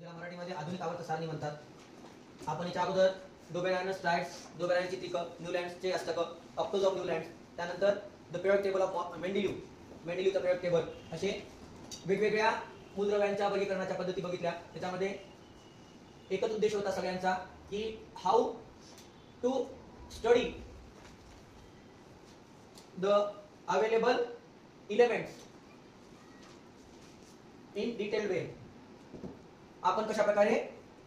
ज्याला मराठीमध्ये आधुनिक आवर्त सारणी म्हणतात। आपण याच्या अगोदर डोबेरायनस स्ट्राइड्स, डोबेरायनची चित्रिक, न्यूलँड्सचे अष्टक, ऑक्टोज ऑफ न्यूलँड्स, त्यानंतर the period table of Mendeleev the period table, असे वेगवेगळ्या मूलद्रव्यांच्या वर्गीकरणाच्या पद्धती बघितल्या। त्याच्यामध्ये एकच उद्देश होता सगळ्यांचा की how to study the available elements in detailed way. आपण कशा प्रकारे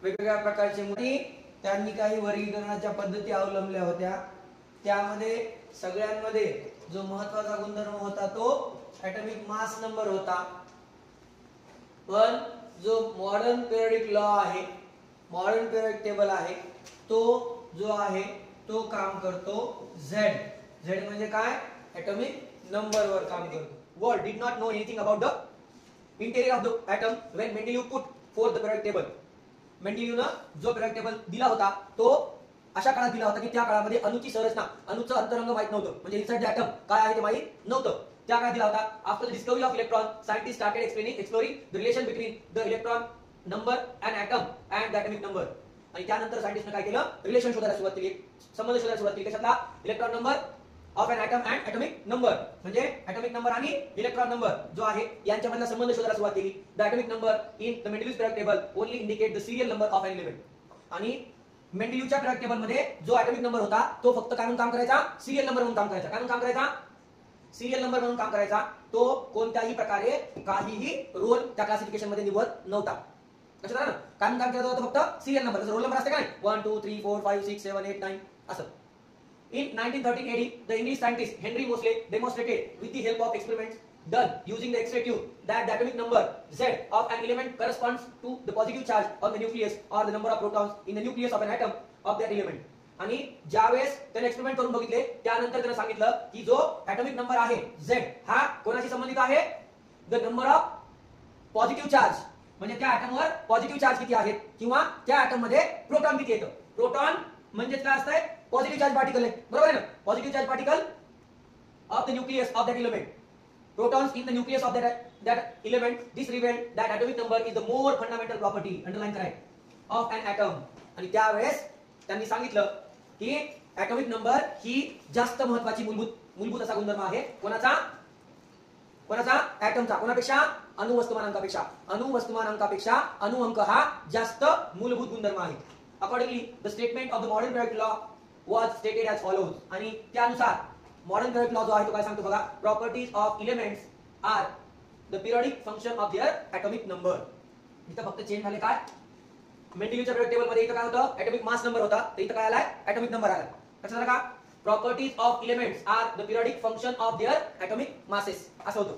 वेगवेगळ्या प्रकारचे मुली त्यांनी काही वर्गीकरणाच्या पद्धती अवलंबल्या होत्या। त्यामध्ये सगळ्यांमध्ये जो महत्त्वाचा गुणधर्म होता तो ॲटॉमिक मास नंबर होता। पण जो मॉडर्न पिरियडिक लॉ आहे, मॉडर्न पिरियडिक टेबल आहे, तो जो आहे तो काम करतो Z। Z म्हणजे काय? ॲटॉमिक नंबर वर काम करतो। World did not know anything about the interior of the atom when Mendeleev put forth the periodic table. मेंडेलिव्हनं जो पिरियडिक टेबल दिला होता तो अशा काळात दिला होता की त्या काळामध्ये अणूची संरचना, अणूचं अंतरंग माहित नव्हतं, म्हणजे इनसाइड द एटम काय आहे ते माहित नव्हतं। त्या काळात दिला होता। After the discovery of electron, scientist started exploring the relation between the electron number and atom and the atomic number. आणि त्यानंतर सायंटिस्टने काय केलं? रिलेशन शोधायला सुरुवात केली, संबंध शोधायला सुरुवात केली। कशातला? Electron number of an atom and atomic number, म्हणजे ॲटॉमिक नंबर आणि इलेक्ट्रॉन नंबर जो आहे यांच्यामधला संबंध शोधायला सुरुवात केली। The atomic number in the Mendeleev period table only indicate the serial number of an element. आणि मेंडेलिव्हच्या पिरियड टेबल मध्ये जो ॲटॉमिक नंबर होता तो फक्त काय म्हणून काम करायचा? सिरियल नंबर म्हणून काम करायचा। काय म्हणून काम करायचा? सिरियल नंबर म्हणून काम करायचा। तो कोणत्याही प्रकारे काहीही रोल त्या क्लासिफिकेशन मध्ये निभवत नव्हता। लक्षात आलं ना? काय म्हणून काम करत होता? फक्त सिरियल नंबर, रोल नंबर असते काय 1 2 3 4 5 6 7 8 9 असं। In 1913 AD, the English scientist Henry Moseley demonstrated with the help of experiments done using the X-ray tube that the atomic number Z of an element corresponds to the positive charge on the nucleus or the number of protons in the nucleus of an atom of that element. आणि ज्यावेळेस त्याने experiment करून बघितले त्यानंतर त्याने सांगितलं की जो ॲटॉमिक नंबर आहे Z हा कोणाशी संबंधित आहे? The number of positive charge, म्हणजे त्या ॲटमवर पॉझिटिव्ह चार्ज किती आहेत किंवा त्या ॲटम मध्ये प्रोटॉन किती येतं। प्रोटॉन म्हणजे काय असतंय? पॉझिटिव्ह चार्ज पार्टिकल आहे, बरोबर आहे ना? Positive charge particle of the nucleus of that element, protons in the nucleus of that element. This revealed that atomic number is the more fundamental property, underline करा, of an atom. आणि त्यावेळेस त्यांनी सांगितलं की ॲटॉमिक नंबर ही जास्त महत्त्वाची मूलभूत असा गुणधर्म आहे। कोणाचा? ॲटमचा। कोणापेक्षा? अणुवस्तुमानांकापेक्षा। अणुवस्तुमानांकापेक्षा अणुअंक हा जास्त मूलभूत गुणधर्म आहे। Accordingly, the statement of the modern periodic law was stated as follows. आणि त्यानुसार मॉडर्न पिरियडिक लॉ जो आहे तो काय सांगतो बघा? Properties of elements are the periodic function of their atomic number. इथं फक्त चेंज झाले काय? मेंडेलिव्हच्या पिरियड टेबल मध्ये इथं काय होतं? ॲटॉमिक मास नंबर होता, तर इथं काय आलाय? ॲटॉमिक नंबर आलाय। लक्षात आलं का? Properties of elements are the periodic function of their atomic masses असं होतं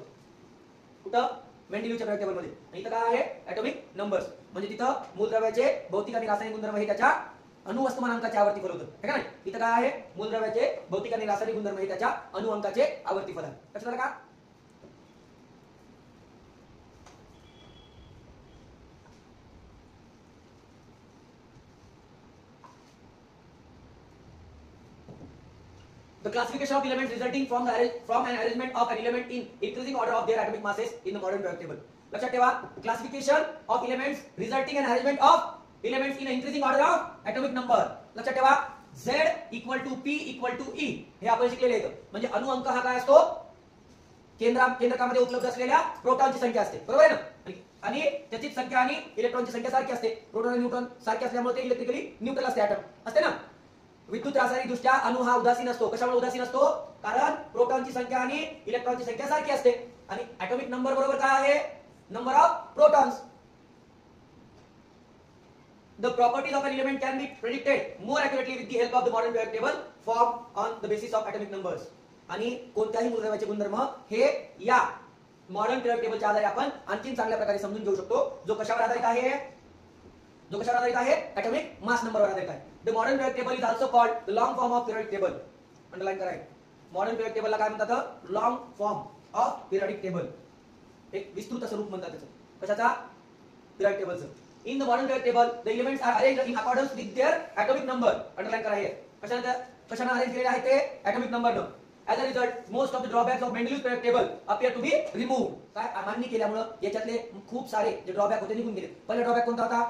कुठं? मेंडेलिव्हच्या पिरियड टेबल मध्ये। आणि इथं काय आहे? ॲटॉमिक नंबर्स, म्हणजे तिथं मूलद्रव्याचे भौतिक आणि रासायनिक गुणधर्म हे त्याच्या अणुवस्तुमानांकाचे आवर्ती फल होतं, है का नाही? इथं काय आहे? मूलद्रव्याचे भौतिक आणि रासायनिक गुणधर्म हे त्याच्या अणुअंकाचे आवर्ती फल आहे। लक्षात आलं का? The classification of elements resulting from an arrangement of an element in increasing order of their atomic masses in the modern periodic table. लक्षात ठेवा, classification of elements resulting in arrangement of elements in increasing order of atomic number. लक्षात ठेवा, Z equal to P equal to E हे आपण शिकलेले आहे। म्हणजे अणुअंक हा काय असतो? केंद्रकामध्ये उपलब्ध असलेल्या प्रोटॉनची संख्या असते, बरोबर आहे ना? आणि त्याची संख्या आणि इलेक्ट्रॉनची संख्या सारखी असते। प्रोटॉन आणि न्यूट्रॉन सारखे असल्यामुळे ते इलेक्ट्रिकली न्यूट्रल असते, ॲटम असते ना? विद्युत रासायनिक दृष्ट्या अणु हा उदासीन असतो। कशामुळे उदासीन असतो? कारण प्रोटॉनची संख्या आणि इलेक्ट्रॉनची संख्या सारखी असते। आणि ॲटॉमिक नंबर बरोबर काय आहे? Number of protons. The properties of an element can be predicted more accurately with the help of the modern periodic table formed on the basis of atomic numbers. आणि कोणत्याही मूलद्रव्याचे गुणधर्म हे या मॉडर्न पिरियडिक टेबलच्या आधारे आपण आणखी चांगल्या प्रकारे समजून घेऊ शकतो। जो कशावर आधारित आहे? ॲटॉमिक मास नंबरवर आधारित आहे। The modern periodic table is also called the long form of periodic table. Underline करा। मॉडर्न पिरियडिक टेबलला काय म्हणतात? Long form of periodic table, एक विस्तृत स्वरूप म्हणतात त्याचं। कशाचा? Periodic टेबलचं। In the modern periodic table, the elements are arranged in accordance with their atomic number. Underline करा हे। कशाने अरेंज केलेले आहे ते? Atomic नंबरनं। As a result, most of the drawbacks of Mendeleev's periodic table appear to be removed. काय मान्य केल्यामुळे याच्यातले खूप सारे जे ड्रॉबॅक होते निघून गेले. पहिला ड्रॉबॅक कोणता होता?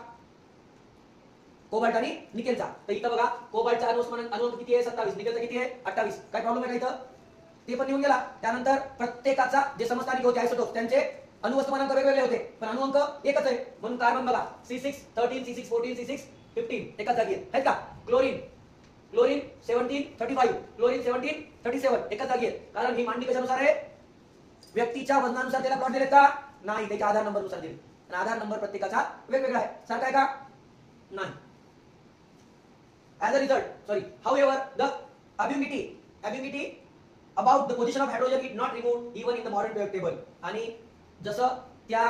कोबाल्ट आणि निकेलचा. तर इथं बघा कोबाल्टचा अनुवंक किती आहे? 27. निकेलचा किती आहे? 28. काय प्रॉब्लेम आहे का इथं? ते पण निघून गेला. त्यानंतर प्रत्येकाचा जे समस्थानिक होते आयसोटोप त्यांचे अणुवस्तुमानांक वेगवेगळे होते पण अणुअंक एकच आहे. म्हणून कार्बन बघा C6 13 C6 14 C6 15 एकाच जागी आहे का? क्लोरीन 17 35 क्लोरीन 17 37 एकाच जागी आहे. कारण ही मांडणी कशानुसार आहे? व्यक्तीच्या वजनानुसार त्याला प्लॉट दिलेत का? नाही, त्याच्या आधार नंबर नुसार दिले. आणि आधार नंबर प्रत्येकाचा वेगवेगळा आहे. सारखा आहे का? नाही. As a result, however, the ambiguity about the position of hydrogen is not removed even in the modern periodic table. आणि जसं त्या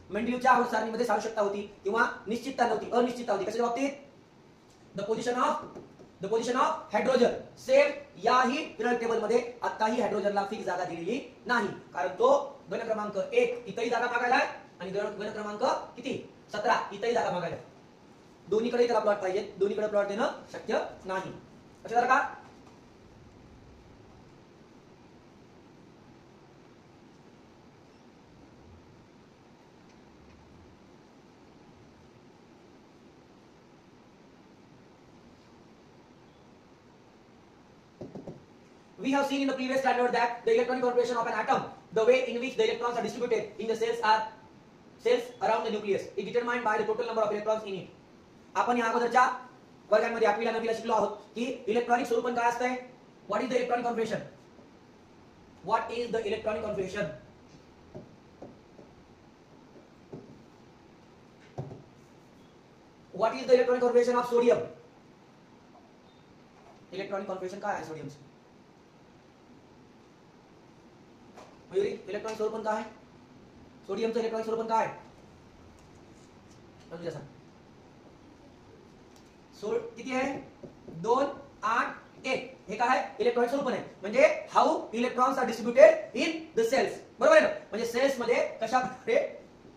मेंडलीवच्या आवर्तसारणीमध्ये सारूशकता होती किंवा निश्चितता नव्हती, अनिश्चितता होती. कशाच्या बाबतीत? The position of hydrogen same याही पिरियड टेबल मध्ये आताही हायड्रोजनला फिक्स जागा दिलेली नाही. कारण तो घन क्रमांक 1 इथंही जागा मागायला आहे आणि घन क्रमांक किती? 17 इथंही जागा मागायला आहे. दोन्हीकडे त्याला प्लॉट पाहिजे, दोन्हीकडे प्लॉट देणं शक्य नाही. लक्षात आलं का? We have seen in the previous standard that the electronic configuration of an atom, the way in which the electrons are distributed in the cells around the nucleus, is determined by the total number of electrons in it. आपण या अगोदरच्या वर्गांमध्ये 8वी ला 9वी ला शिकलो आहोत की electronic स्वरूपन काय असते? What is the electronic configuration? What is the electronic configuration? What is the electronic configuration of sodium? Electronic configuration काय आहे सोडियमचं? इलेक्ट्रॉनिक स्वरूपन काय आहे? सोडियमचं इलेक्ट्रॉनिक स्वरूपन काय आहे? किती आहे? 2 8 1. हे काय आहे? इलेक्ट्रॉनिक स्वरूपन आहे. म्हणजे how electrons are distributed in the shells. बरोबर आहे ना? म्हणजे सेल्स मध्ये कशा प्रकारे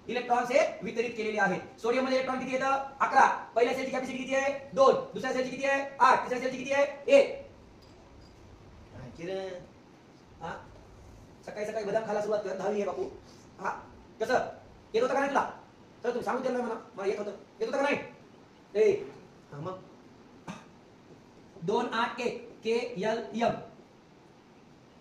इलेक्ट्रॉन्स हे वितरित केलेले आहेत. सोडियम मध्ये इलेक्ट्रॉन किती येतं? 11. पहिल्या सेलची कॅपॅसिटी किती आहे? 2. दुसऱ्या सेलची किती आहे? 8. तिसऱ्या सेलची किती आहे? 1. सकाळी सकाळी बदाम खायला सुरुवात कर. 10वी आहे बापू. हा कसं येत होतं का नाही तुला? तर तुम्ही सांगू दिलं मला येत होतं का नाही? मग 2 8 1 KLM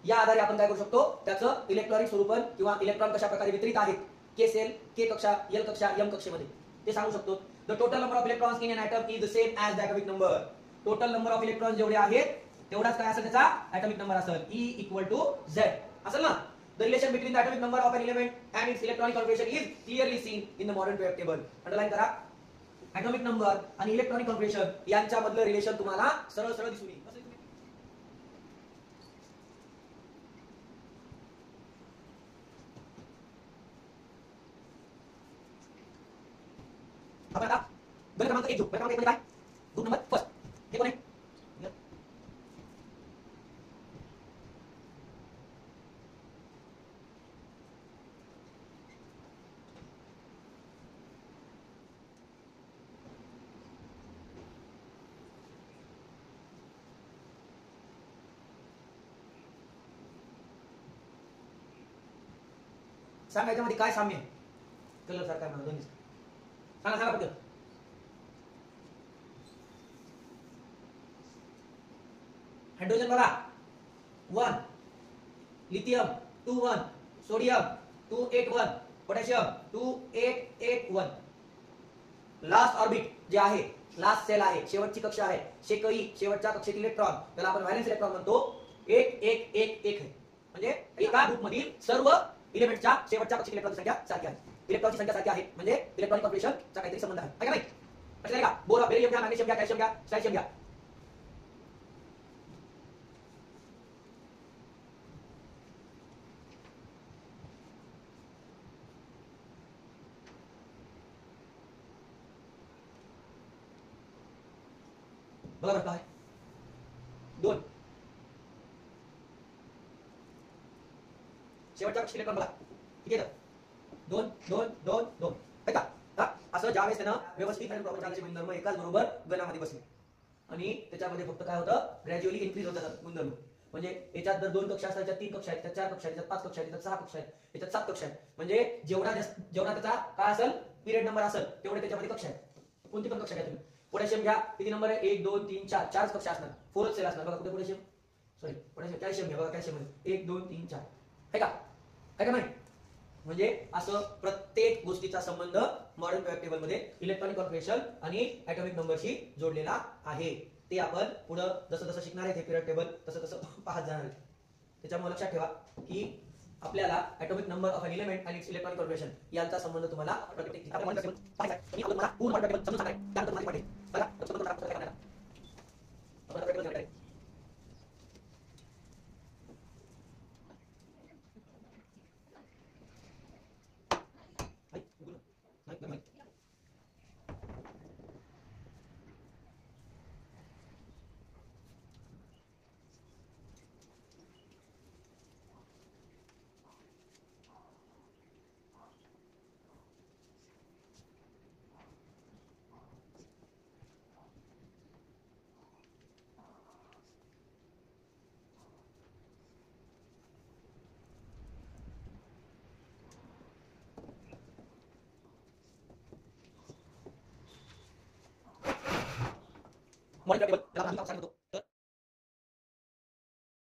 या आधारे आपण काय करू शकतो? त्याचं इलेक्ट्रॉनिक स्वरूपन किंवा इलेक्ट्रॉन कशा प्रकारे वितरित आहेत K सेल, K कक्षा, L कक्षा, M कक्षेमध्ये ते सांगू शकतो. The total number of electrons in an atom is the same as the atomic number. Total number of electrons जेवढे आहेत तेवढाच काय असेल त्याचा ॲटॉमिक नंबर असेल. E = Z असेल ना? The relation between the atomic number of an element and its electronic configuration is clearly seen in the modern periodic table. Underline करा. atomic number आणि इलेक्ट्रॉनिक कॉन्फिगरेशन यांच्यामधलं रिलेशन तुम्हाला सरळ सरळ दिसून येईल. आपण आता घन क्रमांक 1 घेऊ. घन क्रमांक 1 मध्ये काय? Group number first. हे कोण आहे? सांगा याच्यामध्ये काय साम्य आहे? कलर सारखा आहे दोन्ही. सांगा पटकन. हायड्रोजन बघा 1, lithium 2 1, sodium 2 8 1, potassium 2 8 8 1. Last orbit जे आहे, लास्ट सेल आहे, शेवटची कक्षा आहे, शेवटच्या कक्षेतील इलेक्ट्रॉन त्याला आपण व्हॅलेन्स इलेक्ट्रॉन म्हणतो. 1 1 1 1 आहे. म्हणजे एका ग्रुप मधील सर्व एलिमेंटच्या शेवटच्या कक्षेतील इलेक्ट्रॉनची संख्या सारखी आहे. इलेक्ट्रॉनची संख्या सारखी आहे म्हणजे इलेक्ट्रॉनिक कॉन्फिगरेशनचा काहीतरी संबंध आहे का नाही? लक्षात आलं का? बोरा बेरियम घ्या, मॅग्नेशियम घ्या, कॅल्शियम घ्या, सायशियम घ्या. बघा काय 2 शेवटच्या कक्षेतील इलेक्ट्रॉन बघा किती येतं? 2 2 2 2 ऐका. असं ज्यावेळेस त्यानं व्यवस्थित आणि प्रॉपर चार्जचे गुणधर्म एकाच बरोबर गणामध्ये बसले आणि त्याच्यामध्ये फक्त काय होतं? ग्रॅज्युअली इन्क्रीज होत जातात गुणधर्म. म्हणजे याच्यात जर 2 कक्षा असतात, त्याच्यात 3 कक्षा आहेत, त्याच्यात 4 कक्षा आहेत, त्याच्यात 5 कक्षा आहेत, त्याच्यात 6 कक्षा आहेत, त्याच्यात 7 कक्षा आहेत. म्हणजे जेवढा त्याचा काय असेल पिरियड नंबर असेल तेवढे त्याच्यामध्ये कक्षा आहेत. कोणती पण कक्षा घ्या तुम्ही. पोटॅशियम घ्या, किती नंबर आहे? 1 2 3 4, 4 कक्षा असणार. 4 सेल असणार बघा. कुठे पोटॅशियम? सॉरी पोटॅशियम, कॅल्शियम घ्या बघा. कॅल्शियम मध्ये 1 2 3 4 आहे का? आहे का नाही? म्हणजे असं प्रत्येक गोष्टीचा संबंध मॉडर्न पिरियड टेबल मध्ये इलेक्ट्रॉनिक कॉन्फिगरेशन आणि ऍटॉमिक नंबरशी जोडलेला आहे. ते आपण पुढे जसं जसं शिकणार आहे हे पिरियड टेबल तसं तसं पाहत जाणार आहे. त्याच्यामुळे लक्षात ठेवा की आपल्याला atomic number of an element आणि इलेक्ट्रॉनिक कॉन्फिगरेशन यांचा संबंध तुम्हाला प्रत्येक पूर्ण टेबल समजून सांगणार आहे. त्यानंतर तुम्हाला माहिती बघा. मॉडर्न टेबल त्याला आपण सांगतो